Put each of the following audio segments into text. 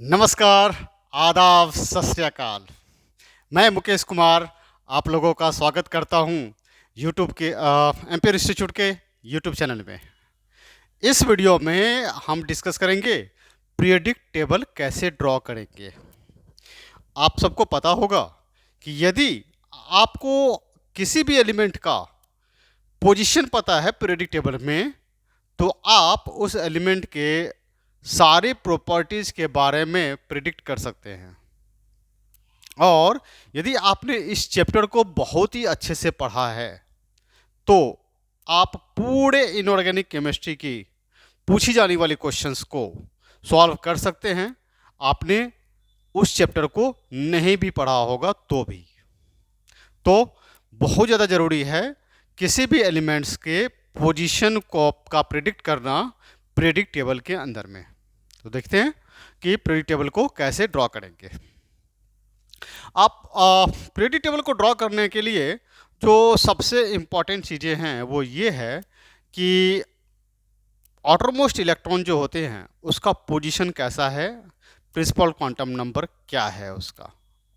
नमस्कार, आदाब, सत श्री अकाल। मैं मुकेश कुमार आप लोगों का स्वागत करता हूं यूट्यूब के एम्पियर इंस्टीट्यूट के यूट्यूब चैनल में। इस वीडियो में हम डिस्कस करेंगे पीरियोडिक टेबल कैसे ड्रॉ करेंगे। आप सबको पता होगा कि यदि आपको किसी भी एलिमेंट का पोजीशन पता है पीरियोडिक टेबल में, तो आप उस एलिमेंट के सारे प्रॉपर्टीज़ के बारे में प्रिडिक्ट कर सकते हैं। और यदि आपने इस चैप्टर को बहुत ही अच्छे से पढ़ा है तो आप पूरे इनऑर्गेनिक केमिस्ट्री की पूछी जाने वाली क्वेश्चंस को सॉल्व कर सकते हैं। आपने उस चैप्टर को नहीं भी पढ़ा होगा तो भी। तो बहुत ज़्यादा ज़रूरी है किसी भी एलिमेंट्स के पोजीशन को का प्रिडिक्ट करना प्रिडिक्ट टेबल के अंदर में। तो देखते हैं कि प्रिडिक्ट टेबल को कैसे ड्रॉ करेंगे। आप पीरियोडिक टेबल को ड्रॉ करने के लिए जो सबसे इम्पॉर्टेंट चीज़ें हैं वो ये है कि आउटरमोस्ट इलेक्ट्रॉन जो होते हैं उसका पोजीशन कैसा है, प्रिंसिपल क्वांटम नंबर क्या है उसका,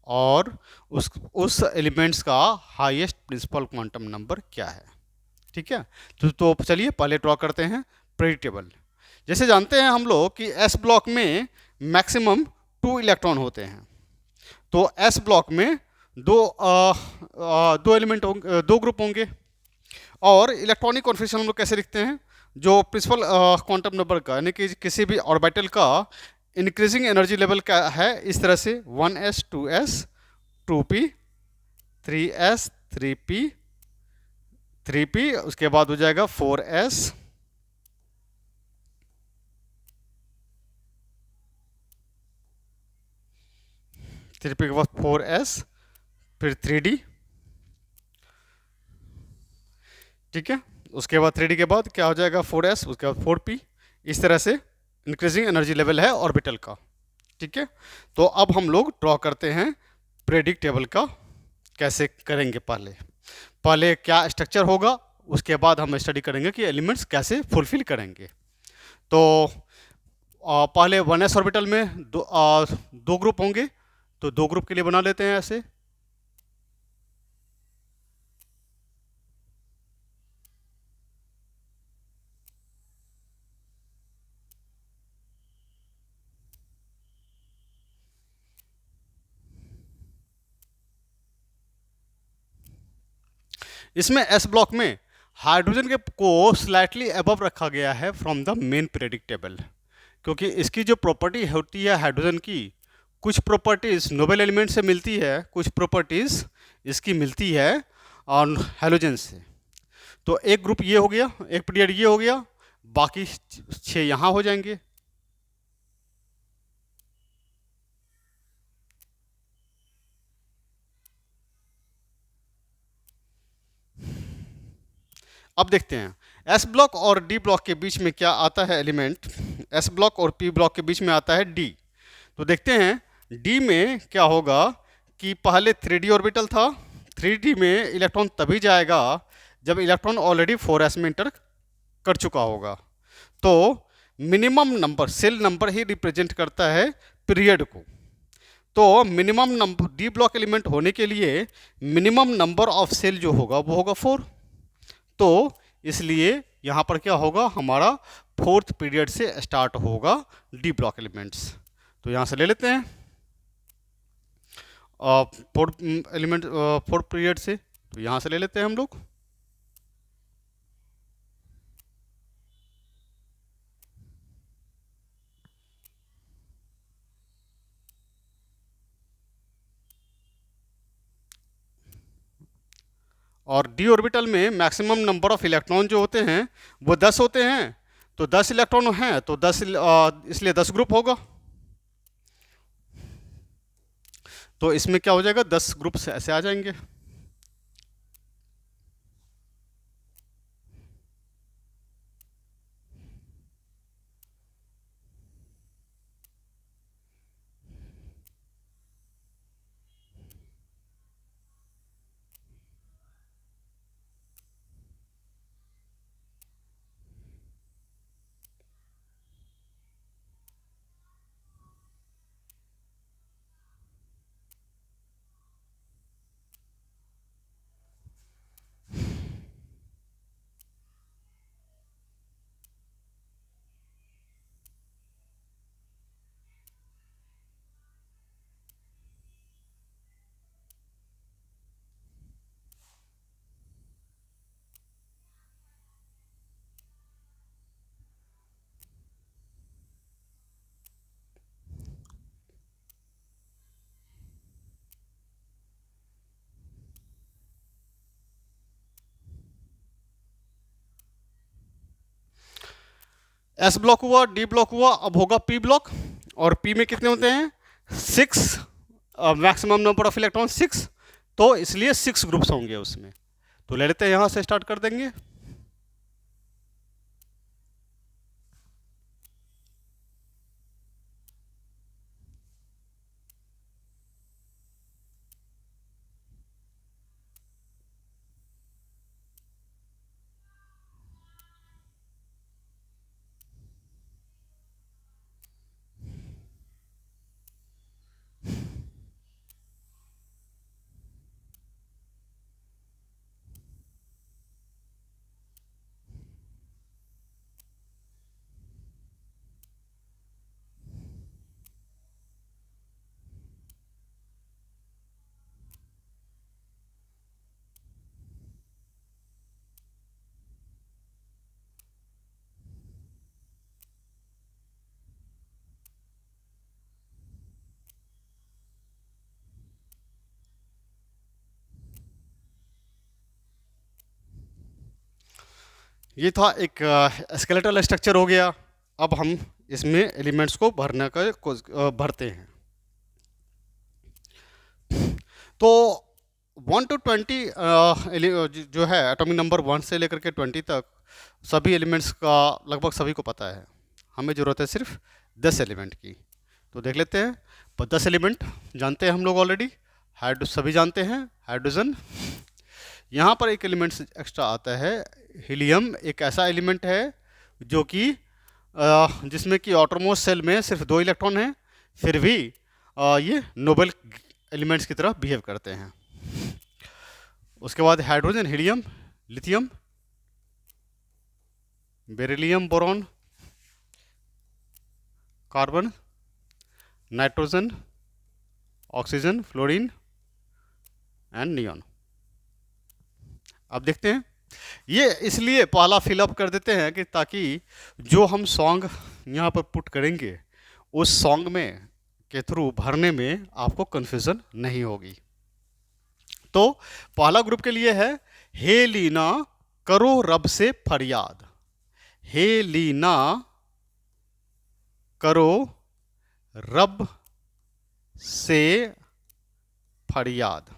और उस एलिमेंट्स का हाईएस्ट प्रिंसिपल क्वांटम नंबर क्या है। ठीक है, तो चलिए पहले ड्रॉ करते हैं पीरियोडिक टेबल। जैसे जानते हैं हम लोग कि एस ब्लॉक में मैक्सिमम 2 इलेक्ट्रॉन होते हैं। तो एस ब्लॉक में दो एलिमेंट होंगे, दो ग्रुप होंगे। और इलेक्ट्रॉनिक कॉन्फिगरेशन हम लोग कैसे लिखते हैं, जो प्रिंसिपल क्वांटम नंबर का यानी कि किसी भी ऑर्बिटल का इंक्रीजिंग एनर्जी लेवल का है, इस तरह से 1s 2s 2p 3s 3p 3p, उसके बाद हो जाएगा 4s 3p के बाद 4s, फिर 3d। ठीक है, उसके बाद 3d के बाद क्या हो जाएगा 4s, उसके बाद 4p। इस तरह से इंक्रीजिंग एनर्जी लेवल है ऑर्बिटल का। ठीक है, तो अब हम लोग ड्रॉ करते हैं पीरियोडिक टेबल का। कैसे करेंगे, पहले पहले क्या स्ट्रक्चर होगा, उसके बाद हम स्टडी करेंगे कि एलिमेंट्स कैसे फुलफिल करेंगे। तो पहले 1s ऑर्बिटल में दो ग्रुप होंगे, तो दो ग्रुप के लिए बना लेते हैं ऐसे। इसमें एस ब्लॉक में हाइड्रोजन के को स्लाइटली अबव रखा गया है from the main periodic table, क्योंकि इसकी जो प्रॉपर्टी होती है हाइड्रोजन की, कुछ प्रॉपर्टीज़ नोबेल एलिमेंट से मिलती है, कुछ प्रॉपर्टीज़ इसकी मिलती है और हैलोजन से। तो एक ग्रुप ये हो गया, एक पीरियड ये हो गया, बाकी 6 यहाँ हो जाएंगे। अब देखते हैं एस ब्लॉक और डी ब्लॉक के बीच में क्या आता है एलिमेंट। एस ब्लॉक और पी ब्लॉक के बीच में आता है डी। तो देखते हैं डी में क्या होगा कि पहले 3d ऑर्बिटल था। 3d में इलेक्ट्रॉन तभी जाएगा जब इलेक्ट्रॉन ऑलरेडी 4s में इंटर कर चुका होगा। तो मिनिमम नंबर, सेल नंबर ही रिप्रेजेंट करता है पीरियड को। तो minimum number D block element होने के लिए मिनिमम नंबर ऑफ सेल जो होगा वो होगा 4। तो इसलिए यहाँ पर क्या होगा, हमारा 4th पीरियड से स्टार्ट होगा डी ब्लॉक एलिमेंट्स। तो यहाँ से ले लेते हैं 4th एलिमेंट 4th पीरियड से, तो यहाँ से ले लेते हैं हम लोग। और डी ऑर्बिटल में मैक्सिमम नंबर ऑफ इलेक्ट्रॉन जो होते हैं वो 10 होते हैं। तो 10 इलेक्ट्रॉन हैं तो 10 इसलिए 10 ग्रुप होगा। तो इसमें क्या हो जाएगा, 10 ग्रुप ऐसे आ जाएंगे। एस ब्लॉक हुआ, डी ब्लॉक हुआ, अब होगा पी ब्लॉक। और पी में कितने होते हैं? 6, मैक्सिमम नंबर ऑफ इलेक्ट्रॉन 6, तो इसलिए 6 ग्रुप्स होंगे उसमें। तो ले लेते हैं, यहां से स्टार्ट कर देंगे। ये था एक स्केलेटल स्ट्रक्चर हो गया। अब हम इसमें एलिमेंट्स को भरने का भरते हैं। तो 1 to 20 जो है एटॉमिक नंबर 1 से लेकर के 20 तक सभी एलिमेंट्स का लगभग सभी को पता है। हमें ज़रूरत है सिर्फ 10 एलिमेंट की। तो देख लेते हैं। पर 10 एलिमेंट जानते हैं हम लोग ऑलरेडी, सभी जानते हैं। हाइड्रोजन, यहाँ पर एक एलिमेंट एक्स्ट्रा आता है, हीलियम। एक ऐसा एलिमेंट है जो कि जिसमें कि आउटरमोस्ट सेल में सिर्फ 2 इलेक्ट्रॉन हैं, फिर भी ये नोबल एलिमेंट्स की तरह बिहेव करते हैं। उसके बाद hydrogen, helium, lithium, beryllium, boron, carbon, nitrogen, oxygen, fluorine and neon. अब देखते हैं। ये इसलिए पहला फिलअप कर देते हैं कि ताकि जो हम सॉन्ग यहाँ पर पुट करेंगे उस सॉन्ग में के थ्रू भरने में आपको कन्फ्यूज़न नहीं होगी। तो पहला ग्रुप के लिए है, हे लीना करो रब से फरियाद। हे लीना करो रब से फरियाद।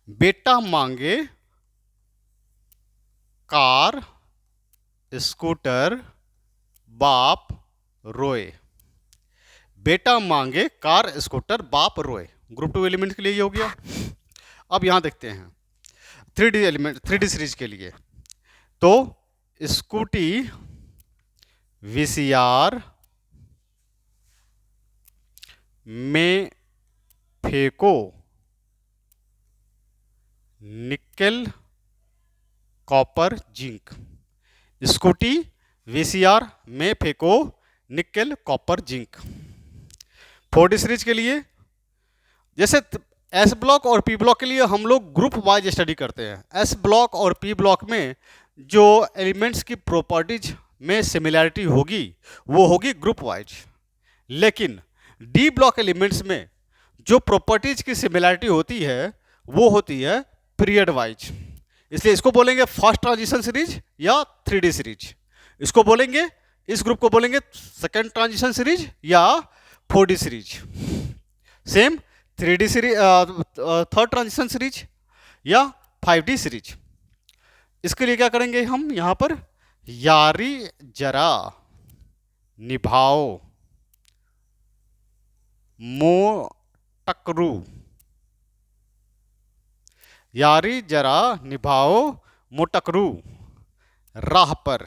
बेटा मांगे कार स्कूटर बाप रोए। बेटा मांगे कार स्कूटर बाप रोए। ग्रुप 2 एलिमेंट के लिए ये हो गया। अब यहां देखते हैं 3D एलिमेंट, 3D सीरीज के लिए। तो स्कूटी VCR में फेंको nickel copper zinc. Scooty VCR में फेंको nickel copper zinc. 4D series के लिए जैसे एस ब्लॉक और पी ब्लॉक के लिए हम लोग ग्रुप वाइज स्टडी करते हैं। एस ब्लॉक और पी ब्लॉक में जो एलिमेंट्स की प्रॉपर्टीज में सिमिलैरिटी होगी वो होगी ग्रुप वाइज। लेकिन डी ब्लॉक एलिमेंट्स में जो प्रॉपर्टीज की सिमिलैरिटी होती है वो होती है पीरियड वाइज। इसलिए इसको बोलेंगे फर्स्ट ट्रांजिशन सीरीज या 3D सीरीज। इसको बोलेंगे, इस ग्रुप को बोलेंगे सेकेंड ट्रांजिशन सीरीज या 4D series. Same 3D series, third transition series या 5D सीरीज। इसके लिए क्या करेंगे हम यहां पर, यारी जरा निभाओ मोटकरू। यारी जरा निभाओ मोटकरू, राह पर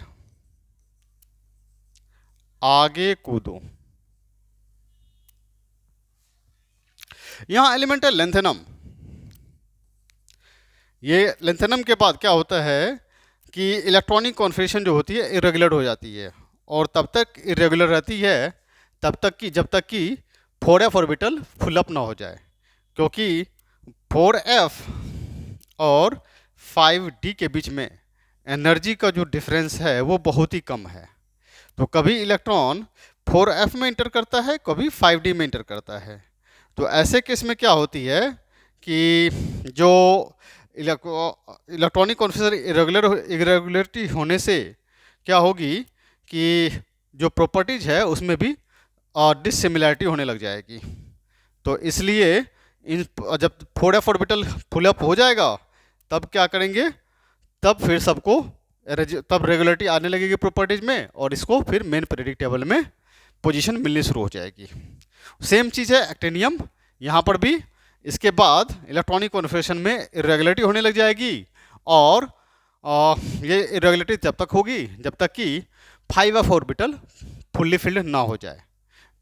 आगे कूदो। यहां एलिमेंट है लेंथेनम। ये लेंथेनम के बाद क्या होता है कि इलेक्ट्रॉनिक कॉन्फिगरेशन जो होती है इरेगुलर हो जाती है, और तब तक इरेगुलर रहती है जब तक कि 4f ऑर्बिटल फुल अप ना हो जाए। क्योंकि 4f और 5d के बीच में एनर्जी का जो डिफरेंस है वो बहुत ही कम है। तो कभी इलेक्ट्रॉन 4f में इंटर करता है, कभी 5d में इंटर करता है। तो ऐसे केस में क्या होती है कि जो इलेक्ट्रॉनिक कॉन्फिगरेशन इरेगुलरिटी होने से क्या होगी कि जो प्रॉपर्टीज है उसमें भी डिसिमिलैरिटी होने लग जाएगी। तो इसलिए इन जब 4f ऑर्बिटल फुल अप हो जाएगा तब क्या करेंगे, तब फिर सबको तब रेगुलरिटी आने लगेगी प्रॉपर्टीज में, और इसको फिर मेन पीरियोडिक टेबल में पोजीशन मिलनी शुरू हो जाएगी। सेम चीज़ है एक्टिनियम, यहाँ पर भी इसके बाद इलेक्ट्रॉनिक कॉन्फ़िगरेशन में इरेगुलरिटी होने लग जाएगी, और ये इरेगुलरिटी जब तक होगी जब तक कि 5f ऑर्बिटल फुल्ली फिल्ड ना हो जाए।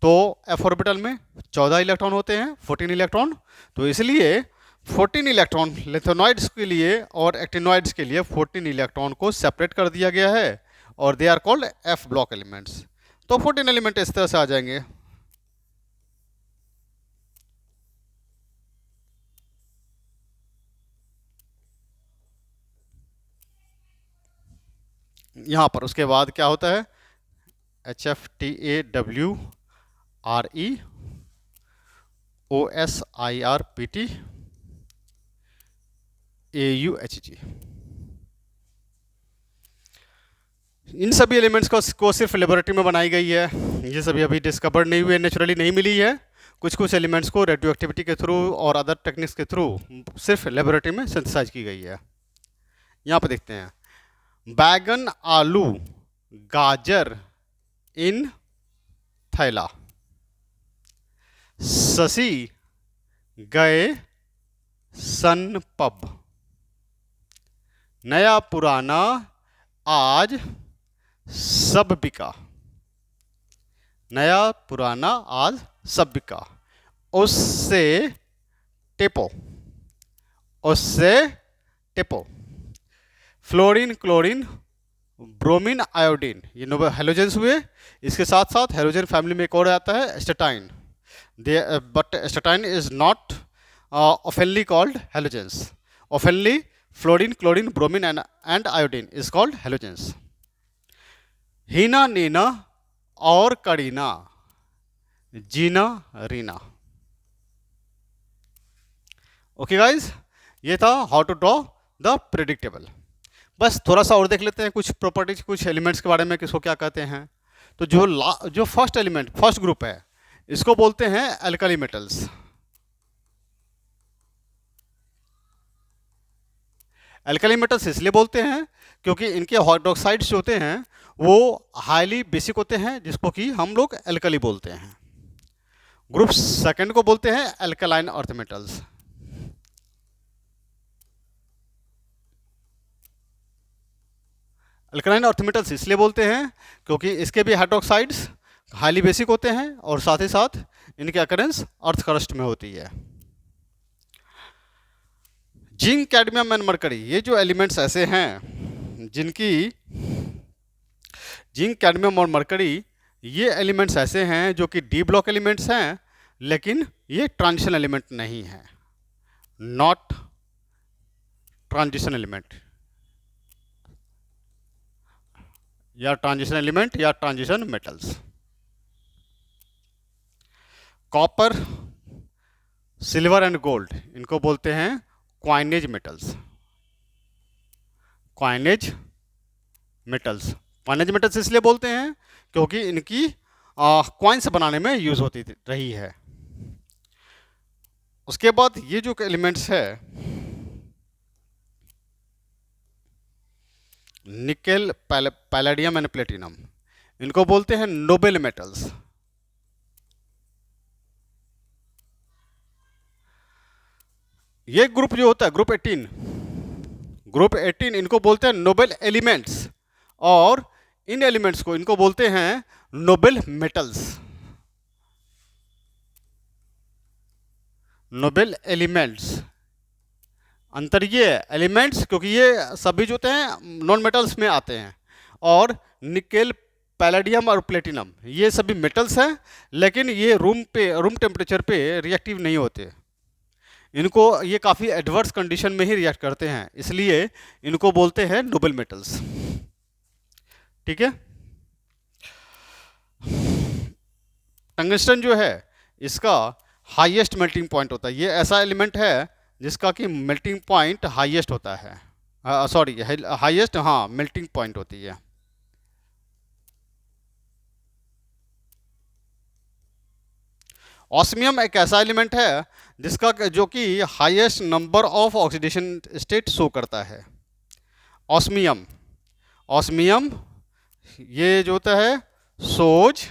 तो f ऑर्बिटल में 14 इलेक्ट्रॉन होते हैं, 14 इलेक्ट्रॉन। तो इसलिए 14 इलेक्ट्रॉन लिथोनॉइड्स के लिए और एक्टिनॉइड्स के लिए 14 इलेक्ट्रॉन को सेपरेट कर दिया गया है, और they are called f block elements. तो 14 एलिमेंट इस तरह से आ जाएंगे। यहाँ पर उसके बाद क्या होता है, HFTAWREOSIRPTAUHG। इन सभी एलिमेंट्स को सिर्फ लेबोरेटरी में बनाई गई है, ये सभी अभी डिस्कवर नहीं हुए, नेचुरली नहीं मिली है। कुछ कुछ एलिमेंट्स को रेडियो एक्टिविटी के थ्रू और अदर टेक्निक्स के थ्रू सिर्फ लेबोरेटरी में सिंथेसाइज की गई है। यहाँ पर देखते हैं, बैगन आलू गाजर इन थैला, शशि गए सन पब, नया पुराना आज सब बिका, नया पुराना आज सब बिका, उससे टेपो, उससे टेपो, फ्लोरीन क्लोरीन ब्रोमीन आयोडीन, ये नोबल हेलोजेंस हुए। इसके साथ साथ हेलोजन फैमिली में एक और आता है astatine, but astatine is not oftenly called halogens. Oftenly fluorine chlorine bromine and iodine is called halogens. Heena Neena और करीना, जीना रीना। ओके गाइज, ये था how to draw the predictable. बस थोड़ा सा और देख लेते हैं कुछ प्रॉपर्टीज, कुछ एलिमेंट्स के बारे में, किसको क्या कहते हैं। तो जो फर्स्ट एलिमेंट, फर्स्ट ग्रुप है, इसको बोलते हैं एल्कली मेटल्स। एल्कली मेटल्स इसलिए बोलते हैं क्योंकि इनके हाइड्रोक्साइड्स जो होते हैं वो हाईली बेसिक होते हैं, जिसको कि हम लोग एल्कली बोलते हैं। ग्रुप सेकंड को बोलते हैं alkaline earth metals. Alkaline earth metals इसलिए बोलते हैं क्योंकि इसके भी हाइड्रोक्साइड्स हाईली बेसिक होते हैं, और साथ ही साथ इनकी अकरेंस अर्थ क्रस्ट में होती है। जिंक कैडमियम एंड मरकरी, ये जो एलिमेंट्स ऐसे हैं जिनकी, जिंक कैडमियम और मरकरी, ये एलिमेंट्स ऐसे हैं जो कि डी ब्लॉक एलिमेंट्स हैं, लेकिन ये ट्रांजिशन एलिमेंट नहीं है, नॉट ट्रांजिशन एलिमेंट, या ट्रांजिशन एलिमेंट या transition metals. Copper, silver and gold, इनको बोलते हैं coinage metals. Coinage metals, coinage metals इसलिए बोलते हैं क्योंकि इनकी क्वाइंस बनाने में यूज होती रही है। उसके बाद ये जो एलिमेंट्स है, निकेल, पैलेडियम एंड प्लेटिनम, इनको बोलते हैं नोबेल मेटल्स। ये ग्रुप जो होता है ग्रुप 18, इनको बोलते हैं नोबेल एलिमेंट्स, और इन एलिमेंट्स को इनको बोलते हैं नोबेल मेटल्स। नोबेल एलिमेंट्स, अंतर ये एलिमेंट्स क्योंकि ये सभी जो होते हैं नॉन मेटल्स में आते हैं, और निकेल, पैलेडियम और प्लेटिनम ये सभी मेटल्स हैं, लेकिन ये रूम टेम्परेचर पे रिएक्टिव नहीं होते। इनको ये काफ़ी एडवर्स कंडीशन में ही रिएक्ट करते हैं, इसलिए इनको बोलते हैं नोबेल मेटल्स। ठीक है। टंगस्टन जो है इसका हाईएस्ट मेल्टिंग पॉइंट होता है। ये ऐसा एलिमेंट है जिसका कि मेल्टिंग पॉइंट हाईएस्ट होता है, सॉरी हाईएस्ट, हाँ, मेल्टिंग पॉइंट होती है। ऑस्मियम एक ऐसा एलिमेंट है जिसका जो कि highest number of oxidation state show करता है। ऑस्मियम, ऑस्मियम ये जो होता है shows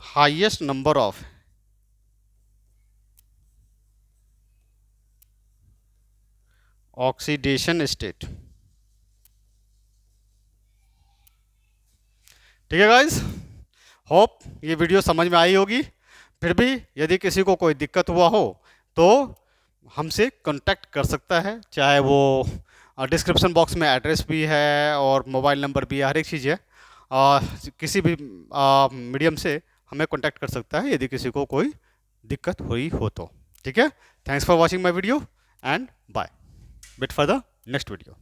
highest number of oxidation state. ठीक है गाइस, होप ये वीडियो समझ में आई होगी। फिर भी यदि किसी को कोई दिक्कत हुआ हो तो हमसे कांटेक्ट कर सकता है, चाहे वो डिस्क्रिप्शन बॉक्स में एड्रेस भी है और मोबाइल नंबर भी है, हर एक चीज़ है। किसी भी मीडियम से हमें कांटेक्ट कर सकता है यदि किसी को कोई दिक्कत हुई हो तो। ठीक है, thanks for watching my video and bye, wait for the next video.